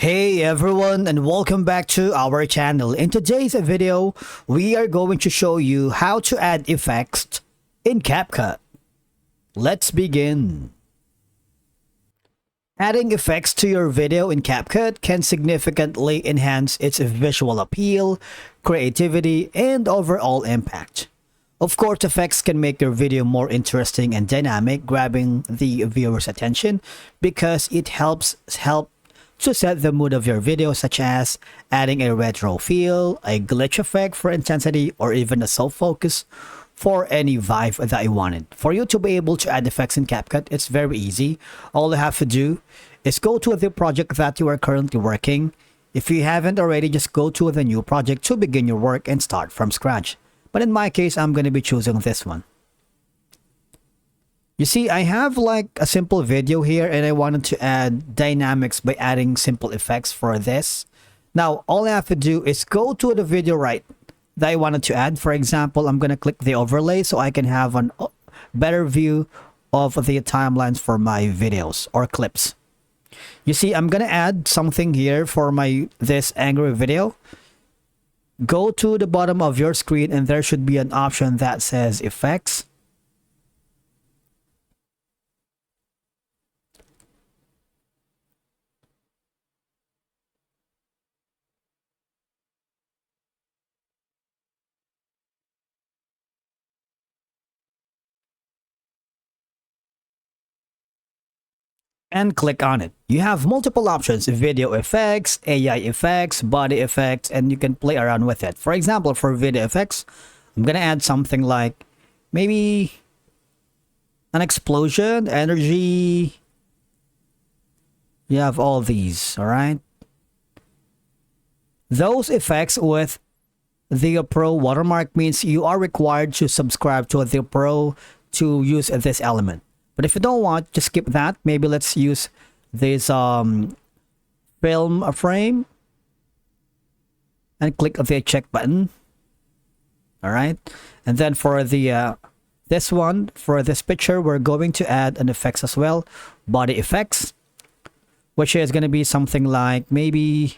Hey everyone, and welcome back to our channel. In today's video, we are going to show you how to add effects in Capcut. Let's begin. Adding effects to your video in Capcut can significantly enhance its visual appeal, creativity, and overall impact. Of course, effects can make your video more interesting and dynamic, grabbing the viewer's attention because it helps to set the mood of your video, such as adding a retro feel, a glitch effect for intensity, or even a soft focus for any vibe that you wanted. For you to be able to add effects in Capcut, it's very easy. All you have to do is go to the project that you are currently working. If you haven't already, just go to the new project to begin your work and start from scratch. But in my case, I'm going to be choosing this one. You see, I have like a simple video here and I wanted to add dynamics by adding simple effects for this. Now, all I have to do is go to the video right that I wanted to add. For example, I'm going to click the overlay so I can have a better view of the timelines for my videos or clips. You see, I'm going to add something here for this angry video. Go to the bottom of your screen and there should be an option that says effects. And click on it. You have multiple options: video effects, AI effects, body effects, and you can play around with it. For example, for video effects, I'm gonna add something like maybe an explosion, energy. You have all these, all right? Those effects with the Pro watermark means you are required to subscribe to the Pro to use this element. But if you don't want, just skip that. Maybe let's use this film frame and click the check button. All right. And then for the this one, for this picture, we're going to add an effects as well. Body effects, which is going to be something like maybe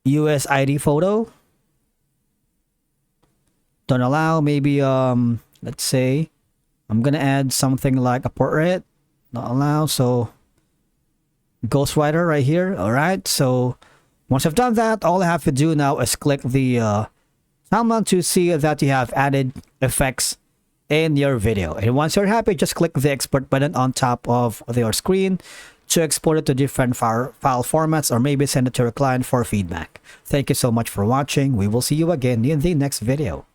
US ID photo. Don't allow. Maybe let's say I'm gonna add something like a portrait. Not allow. So ghostwriter right here. All right. So once I've done that, all I have to do now is click the timeline to see that you have added effects in your video. And once you're happy, just click the export button on top of your screen to export it to different file formats, or maybe send it to your client for feedback. Thank you so much for watching. We will see you again in the next video.